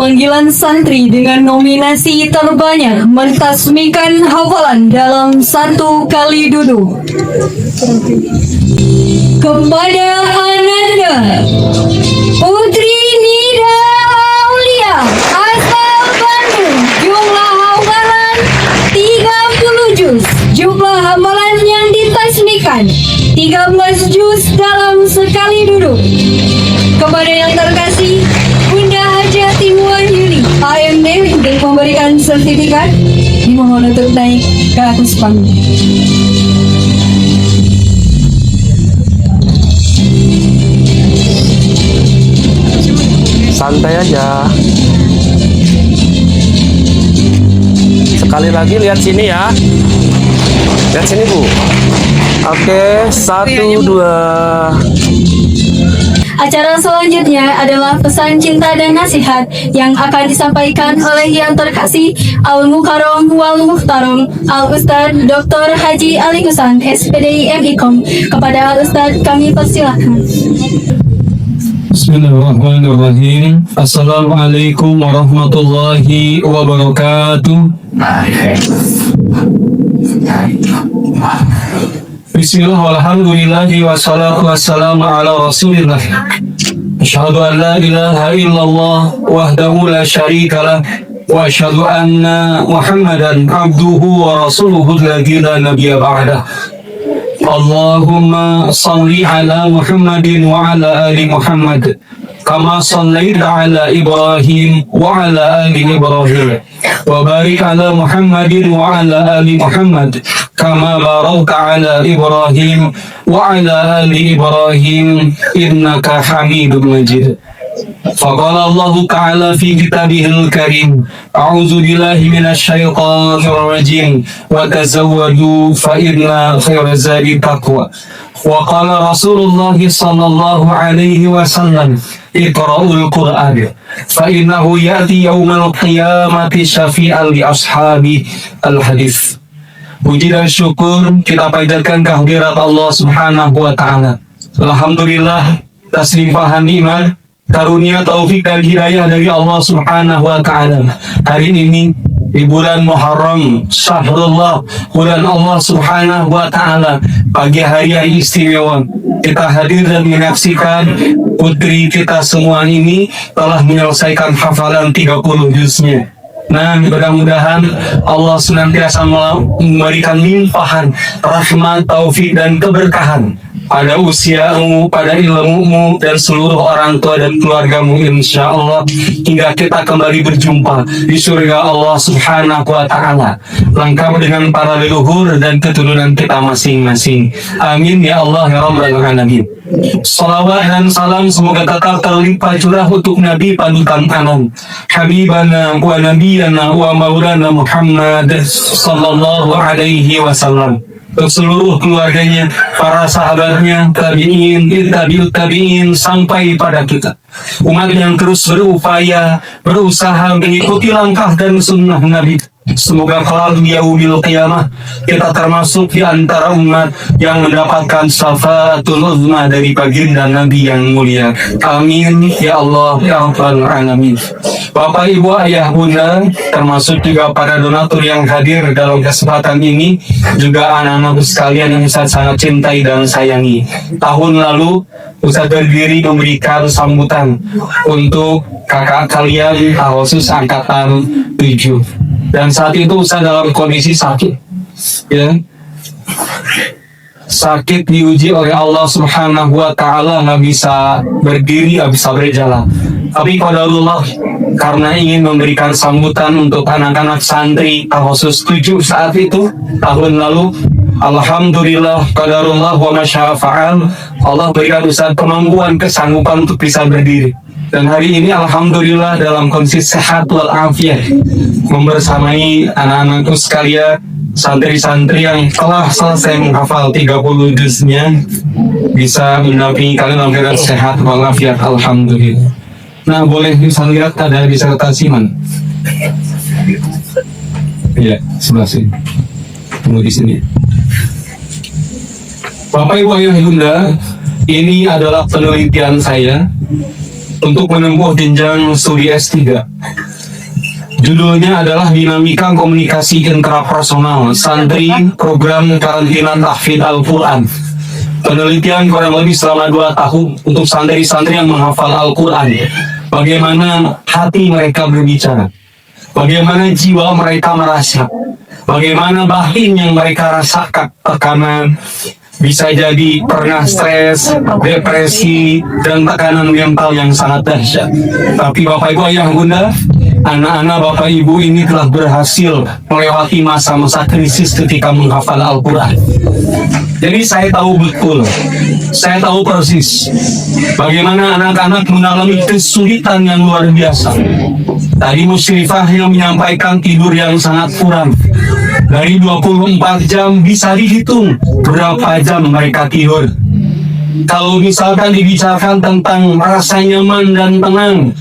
pemanggilan santri dengan nominasi terbanyak mentasmikan hafalan dalam 1 kali duduk. Kepada Ananda Putri Nida Aulia asal Bandung, jumlah hafalan 30 juz. Jumlah hafalan yang ditasmikan 13 juz dalam sekali duduk. Kepada yang terkasih Bunda Hajati Wahyuni AMD untuk memberikan sertifikat, dimohon untuk naik ke atas panggung. Santai aja. Sekali lagi lihat sini ya. Lihat sini Bu. Oke, 1, 2. Acara selanjutnya adalah pesan cinta dan nasihat yang akan disampaikan oleh yang terkasih Al Mukarram wal Muhtaram Al Ustadz Dr. Haji Ali Kusan SPDI MIKOM. Kepada Al Ustadz kami persilahkan. Bismillahirrahmanirrahim. Assalamualaikum warahmatullahi wabarakatuh. Bismillah walhamdulillahi wassalatu wassalamu ala rasulillah. Asyhadu an la ilaha illallah wahdahu la syarika lah wa asyhadu anna Muhammadan abduhu wa rasuluhu alladzi la nabiyya ba'dah. Allahumma salli ala Muhammadin wa ala ali Muhammad kama sallaita ala Ibrahim wa ala ali Ibrahim wa barik ala Muhammadin wa ala ali Muhammad kama barakta ala Ibrahim wa ala ali Ibrahim innaka Hamidum Majid. Faqala Allah Ta'ala fi kitabihil karim, a'udzu billahi minasyaitonir rajim, wa tazawwadu fa inna khairaz zadi taqwa. Wa qala Rasulullah sallallahu alaihi wasallam, iqra'ul Qur'an fa innahu ya'ti yaumal qiyamati syafi'an li ashabi. Al-hadis. Puji dan syukur kita panjatkan kehadirat Allah Subhanahu wa Ta'ala. Alhamdulillah, atas limpahan nikmat, karunia, taufik dan hidayah dari Allah Subhanahu wa Ta'ala. Hari ini di bulan Muharram, Syahrullah, bulan Allah Subhanahu wa Ta'ala, pagi hari yang istimewa, kita hadir dan menyaksikan putri kita semua ini telah menyelesaikan hafalan 30 juznya. Nah, mudah-mudahan Allah senantiasa memberikan limpahan rahmat, taufik dan keberkahan pada usiamu, pada ilmumu, dan seluruh orang tua dan keluargamu insya Allah, hingga kita kembali berjumpa di surga Allah Subhanahu wa Ta'ala, lengkap dengan para leluhur dan keturunan kita masing-masing. Amin ya Allah ya Rabbal Alamin. Salawat dan salam semoga tetap terlimpah curah untuk Nabi panutan anom, Habibana wa Nabiyana wa Maulana Muhammad sallallahu alaihi wasallam, untuk seluruh keluarganya, para sahabatnya, tabi'in, tabi'ut tabi'in, sampai pada kita, umat yang terus berupaya, berusaha mengikuti langkah dan sunnah Nabi. Semoga kelak di yaumil qiyamah kita termasuk di antara umat yang mendapatkan syafaatul uzma dari baginda Nabi yang mulia. Amin ya Allah ya Rabbal Alamin. Bapak, Ibu, Ayah, Bunda, termasuk juga para donatur yang hadir dalam kesempatan ini, juga anak-anakku sekalian yang saya sangat cintai dan sayangi. Tahun lalu Ustaz berdiri memberikan sambutan untuk kakak kalian khusus angkatan 7. Dan saat itu Ustaz dalam kondisi sakit, ya. Sakit, diuji oleh Allah Subhanahu wa Ta'ala, nggak bisa berdiri, nggak bisa berjalan. Tapi qadarullah, karena ingin memberikan sambutan untuk anak-anak santri khusus 7 saat itu, tahun lalu, alhamdulillah, qadarullah wa masya'a fa'al, Allah berikan Ustaz kemampuan, kesanggupan untuk bisa berdiri. Dan hari ini alhamdulillah dalam kondisi sehat walafiat, membersamai anak-anakku sekalian, santri-santri yang telah selesai menghafal 30 juznya, bisa mendampingi kalian dalam keadaan sehat walafiat, alhamdulillah. Nah, boleh bisa lihat ada disertasi man? Iya, sebelah sini. Tunggu di sini. Bapak, Ibu, Ayah, Bunda, ini adalah penelitian saya untuk menempuh jenjang studi S3. Judulnya adalah Dinamika Komunikasi Intrapersonal Santri Program Karantina Tahfidz Al-Quran. Penelitian kurang lebih selama 2 tahun untuk santri-santri yang menghafal Al-Quran. Bagaimana hati mereka berbicara, bagaimana jiwa mereka merasa, bagaimana batin yang mereka rasakan, tekanan, bisa jadi pernah stres, depresi, dan tekanan mental yang sangat dahsyat. Tapi Bapak Ibu Ayah Bunda, anak-anak Bapak Ibu ini telah berhasil melewati masa-masa krisis ketika menghafal Al-Quran. Jadi saya tahu betul, saya tahu persis bagaimana anak-anak mengalami kesulitan yang luar biasa. Tadi Musyrifah yang menyampaikan tidur yang sangat kurang. Dari 24 jam bisa dihitung berapa jam mereka tidur. Kalau misalkan dibicarakan tentang rasa nyaman dan tenang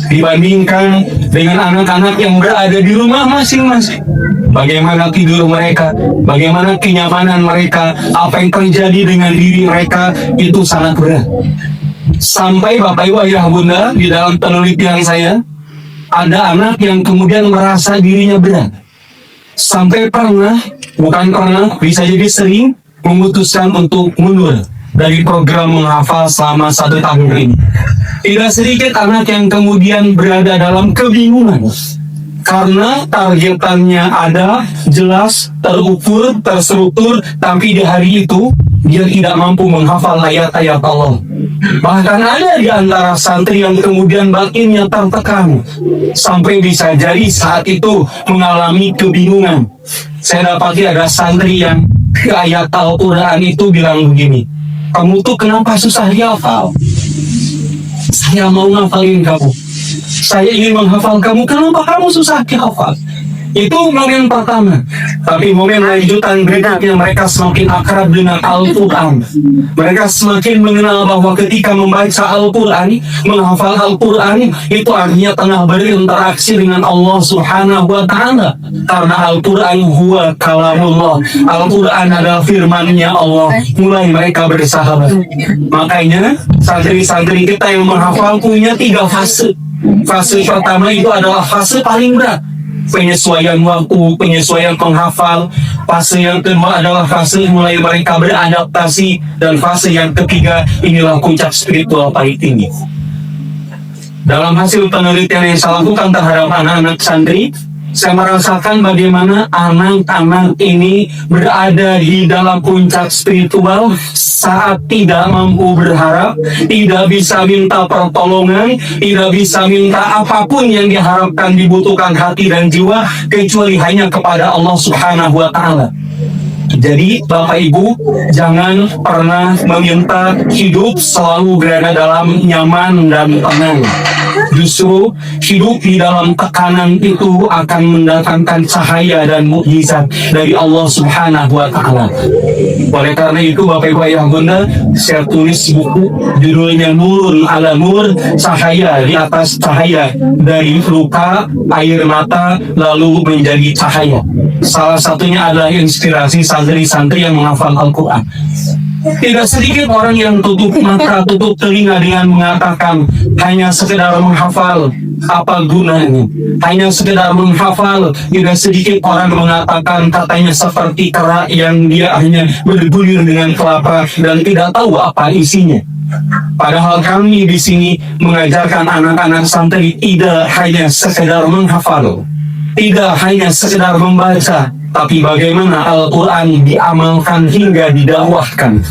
dibandingkan dengan anak-anak yang berada di rumah masing-masing, bagaimana tidur mereka, bagaimana kenyamanan mereka, apa yang terjadi dengan diri mereka, itu sangat berat. Sampai Bapak Ibu Ayah Bunda, di dalam penelitian saya ada anak yang kemudian merasa dirinya berat, sampai bisa jadi sering memutuskan untuk mundur dari program menghafal selama 1 tahun ini. Tidak sedikit anak yang kemudian berada dalam kebingungan karena targetannya ada, jelas, terukur, terstruktur, tapi di hari itu dia tidak mampu menghafal ayat-ayat Allah. Bahkan ada di antara santri yang kemudian batinnya tertekan sampai bisa jadi saat itu mengalami kebingungan. Saya dapati ada santri yang ke ayat Al-Quran itu bilang begini, "Kamu tuh kenapa susah dihafal? Saya mau ngafalin kamu. Saya ingin menghafal kamu, kenapa kamu susah dihafal?" Itu momen pertama. Tapi momen lanjutan berikutnya mereka semakin akrab dengan Al-Quran. Mereka semakin mengenal bahwa ketika membaca Al-Quran, menghafal Al-Quran, itu artinya tengah berinteraksi dengan Allah Subhanahu wa Ta'ala. Karena Al-Quran huwa kalamullah. Al-Quran adalah firman-Nya Allah. Mulai mereka bersahabat. Makanya santri-santri kita yang menghafal punya 3 fase. Fase pertama itu adalah fase paling berat, penyesuaian waktu, penyesuaian penghafal. Fase yang kedua adalah fase mulai mereka beradaptasi, dan fase yang ketiga inilah puncak spiritual paling tinggi. Dalam hasil penelitian yang saya lakukan terhadap anak-anak santri, saya merasakan bagaimana anak-anak ini berada di dalam puncak spiritual saat tidak mampu berharap, tidak bisa minta pertolongan, tidak bisa minta apapun yang diharapkan dibutuhkan hati dan jiwa, kecuali hanya kepada Allah Subhanahu wa Ta'ala. Jadi Bapak Ibu, jangan pernah meminta hidup selalu berada dalam nyaman dan tenang. Justru hidup di dalam tekanan itu akan mendatangkan cahaya dan mukjizat dari Allah Subhanahu wa Ta'ala. Oleh karena itu Bapak Ibu Ayah Bunda, saya tulis buku judulnya Nurun ala Nur, cahaya di atas cahaya, dari luka, air mata, lalu menjadi cahaya. Salah satunya adalah inspirasi santri-santri yang menghafal Al-Quran. Tidak sedikit orang yang tutup mata, tutup telinga dengan mengatakan hanya sekedar menghafal, apa gunanya? Hanya sekedar menghafal. Tidak sedikit orang mengatakan katanya seperti kerak yang dia hanya bergulir dengan kelapa dan tidak tahu apa isinya. Padahal kami di sini mengajarkan anak-anak santri tidak hanya sekedar menghafal, tidak hanya sekedar membaca, tapi bagaimana Al-Quran diamalkan hingga didakwahkan.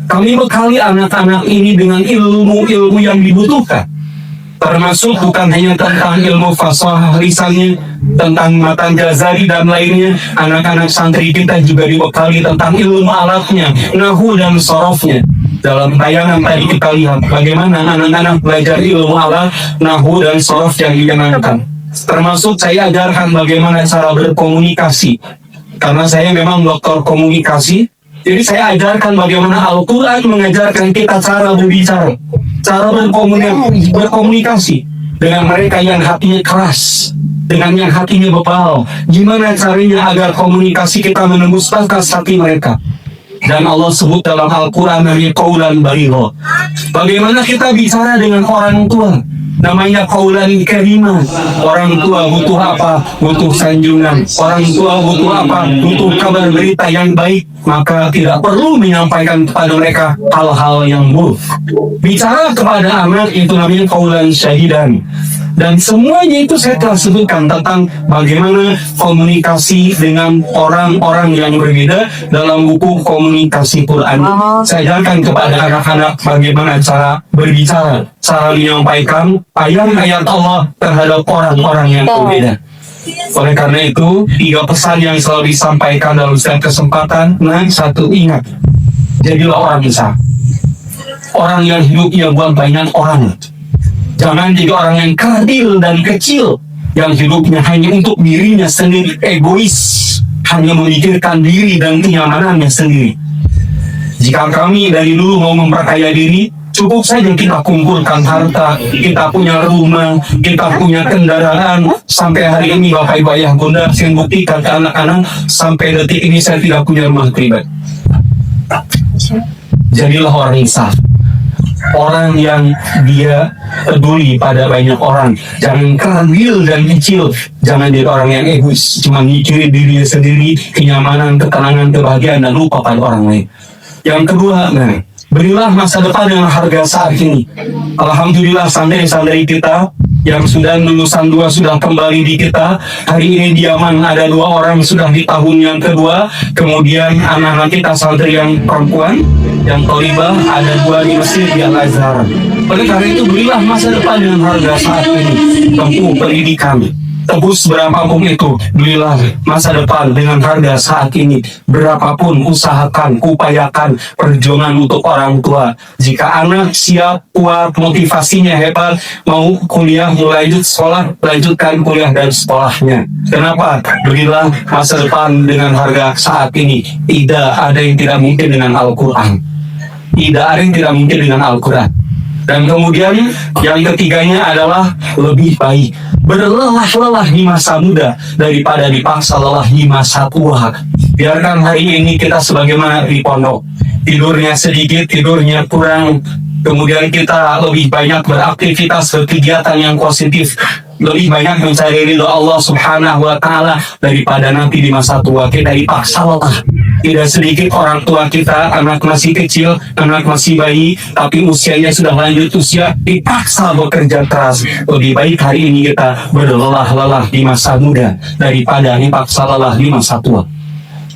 Kami bekali anak-anak ini dengan ilmu-ilmu yang dibutuhkan, termasuk bukan hanya tentang ilmu fasahah lisannya, tentang matan jazari dan lainnya. Anak-anak santri kita juga dibekali tentang ilmu alatnya, nahu dan sorofnya. Dalam tayangan tadi kita lihat bagaimana anak-anak belajar ilmu alat, nahu dan sorof yang dikenalkan. Termasuk saya ajarkan bagaimana cara berkomunikasi, karena saya memang doktor komunikasi. Jadi saya ajarkan bagaimana Al-Quran mengajarkan kita cara berbicara, cara berkomunikasi dengan mereka yang hatinya keras, dengan yang hatinya bebal. Gimana caranya agar komunikasi kita menembus batas hati mereka. Dan Allah sebut dalam Al-Quran dari qaulan baligha. Bagaimana kita bicara dengan orang tua? Namanya qaulan karimah. Orang tua butuh apa? Butuh sanjungan. Orang tua butuh apa? Butuh kabar berita yang baik. Maka tidak perlu menyampaikan kepada mereka hal-hal yang buruk. Bicara kepada anak itu namanya qaulan syahidan. Dan semuanya itu saya telah sebutkan tentang bagaimana komunikasi dengan orang-orang yang berbeda dalam buku komunikasi Quran. Saya ajarkan kepada anak-anak bagaimana cara berbicara, cara menyampaikan ayat-ayat Allah terhadap orang-orang yang berbeda. Oleh karena itu, 3 pesan yang selalu disampaikan dalam setiap kesempatan. Nah, satu, ingat, jadilah orang besar. Orang yang hidupnya buat banyak orang. Jangan jadi orang yang kerdil dan kecil, yang hidupnya hanya untuk dirinya sendiri, egois, hanya memikirkan diri dan kenyamanannya sendiri. Jika kami dari dulu mau memperkaya diri, cukup saja kita kumpulkan harta, kita punya rumah, kita punya kendaraan. Sampai hari ini Bapak Ibu Ayah Bunda, saya buktikan ke anak-anak, sampai detik ini saya tidak punya rumah pribadi. Jadilah orang insaf. Orang yang dia peduli pada banyak orang. Jangan kerdil dan kecil. Jangan jadi orang yang egois, cuma mikirin dirinya sendiri, kenyamanan, ketenangan, kebahagiaan, dan lupa pada orang lain. Yang kedua, berilah masa depan dengan harga saat ini. Alhamdulillah, santri-santri kita yang sudah lulusan 2 sudah kembali di kita. Hari ini di Yaman ada 2 orang sudah di tahun yang kedua. Kemudian anak-anak kita santri yang perempuan, yang tolibah, ada 2 di Mesir, di Al-Azhar. Oleh karena itu, berilah masa depan dengan harga saat ini. Tempuh pendidikan, tebus berapapun itu, belilah masa depan dengan harga saat ini. Berapapun, usahakan, upayakan perjuangan untuk orang tua. Jika anak siap, kuat, motivasinya hebat, mau kuliah, mulai lanjut sekolah, lanjutkan kuliah dan sekolahnya. Kenapa? Berilah masa depan dengan harga saat ini. Tidak ada yang tidak mungkin dengan Al-Quran. Tidak ada yang tidak mungkin dengan Al-Quran. Dan kemudian yang ketiganya adalah lebih baik berlelah-lelah di masa muda daripada dipaksa lelah di masa tua. Biarkan hari ini kita sebagaimana di pondok, tidurnya sedikit, tidurnya kurang, kemudian kita lebih banyak beraktivitas, berkegiatan yang positif, lebih banyak mencari ridho Allah Subhanahu wa Ta'ala daripada nanti di masa tua kita dipaksa lelah. Tidak sedikit orang tua kita, anak masih kecil, anak masih bayi, tapi usianya sudah lanjut usia, dipaksa bekerja keras. Lebih baik hari ini kita berlelah-lelah di masa muda daripada dipaksa lelah di masa tua.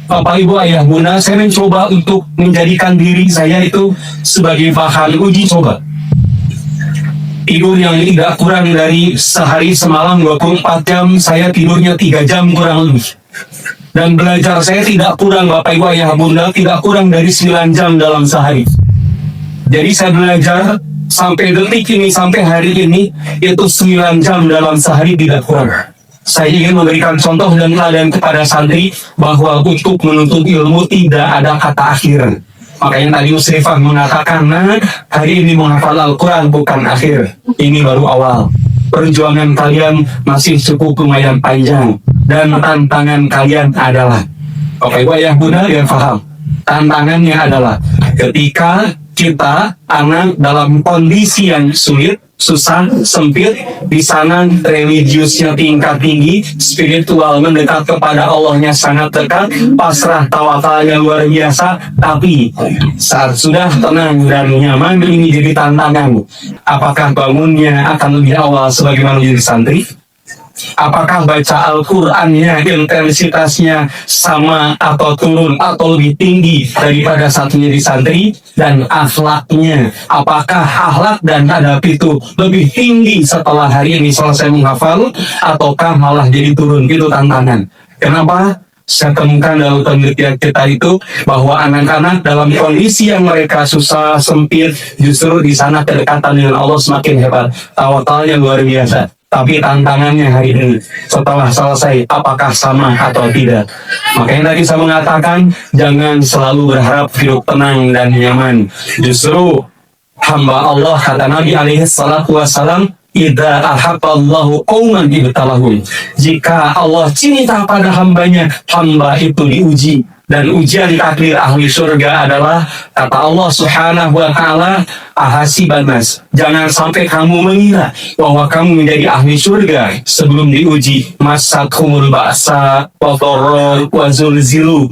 Bapak Ibu Ayah Bunda, saya mencoba untuk menjadikan diri saya itu sebagai bahan uji coba. Tidur yang tidak kurang dari sehari semalam 24 jam, saya tidurnya 3 jam kurang lebih. Dan belajar saya tidak kurang, Bapak Ibu Ayah Bunda, tidak kurang dari 9 jam dalam sehari. Jadi saya belajar sampai detik ini, sampai hari ini, itu 9 jam dalam sehari tidak kurang. Saya ingin memberikan contoh dan teladan kepada santri bahwa untuk menuntut ilmu tidak ada kata akhir. Makanya tadi Musrifah mengatakan, hari ini menghafal Al-Quran bukan akhir, ini baru awal. Perjuangan kalian masih cukup lumayan panjang. Dan tantangan kalian adalah, Bapak Ibu Ayah Bunda yang paham, tantangannya adalah ketika kita anak dalam kondisi yang sulit, susah, sempit, di sana religiusnya tingkat tinggi, spiritual mendekat kepada Allahnya sangat dekat, pasrah tawakalnya luar biasa, tapi saat sudah tenang dan nyaman ini jadi tantangan. Apakah bangunnya akan lebih awal sebagaimana menjadi santri? Apakah baca Al-Qur'annya intensitasnya sama atau turun atau lebih tinggi daripada saat menjadi santri? Dan akhlaknya, apakah akhlak dan adab itu lebih tinggi setelah hari ini selesai menghafal ataukah malah jadi turun? Itu tantangan. Kenapa? Saya temukan dalam penelitian kita itu bahwa anak-anak dalam kondisi yang mereka susah, sempit, justru di sana kedekatan dengan Allah semakin hebat, tawakalnya luar biasa. Tapi tantangannya hari ini setelah selesai apakah sama atau tidak? Makanya tadi saya mengatakan jangan selalu berharap hidup tenang dan nyaman. Justru hamba Allah, kata Nabi alaihi salatu wassalam, idza ahabballahu qauman ibtalahum. Jika Allah cinta pada hambanya, hamba itu diuji. Dan ujian takdir ahli surga adalah, kata Allah Subhanahu wa Ta'ala, ahasiban nas, jangan sampai kamu mengira bahwa kamu menjadi ahli surga sebelum diuji. Masakumul ba'sa wa dharra wa zulzilu,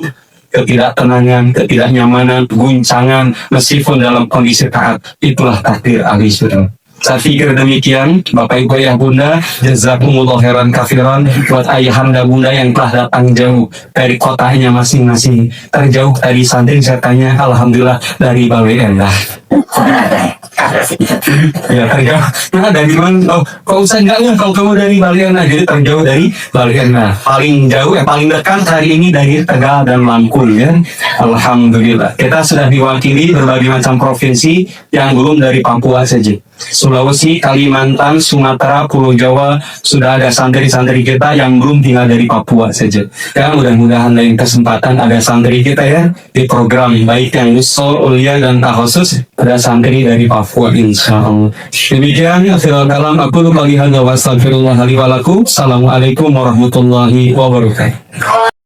ketidaktenangan, ketidaknyamanan, guncangan meskipun dalam kondisi taat. Itulah takdir ahli surga. Saya pikir demikian, Bapak Ibu Ayah Bunda, jazakumullah khairan kafiran buat ayahanda bunda yang telah datang jauh dari kotanya masing-masing. Terjauh dari santri saya tanya, alhamdulillah dari Balai Endah. Ya terjauh. Nah dari mana? Oh, kok usah enggak kalau kamu dari Balai Endah, jadi terjauh dari Balai Endah. Paling jauh, paling dekat hari ini dari Tegal dan Lampung ya. Alhamdulillah. Kita sudah diwakili berbagai macam provinsi yang belum dari Papua saja. Sulawesi, Kalimantan, Sumatera, Pulau Jawa, sudah ada santri-santri kita yang belum tinggal dari Papua saja. Ya, mudah-mudahan lain kesempatan ada santri kita ya di program, baik yang usul, ulia, dan takhusus, ada santri dari Papua insyaallah. Demikian, akhirul kalam, aku lupa lihat wa astagfirullah li wa lakum. Assalamualaikum warahmatullahi wabarakatuh.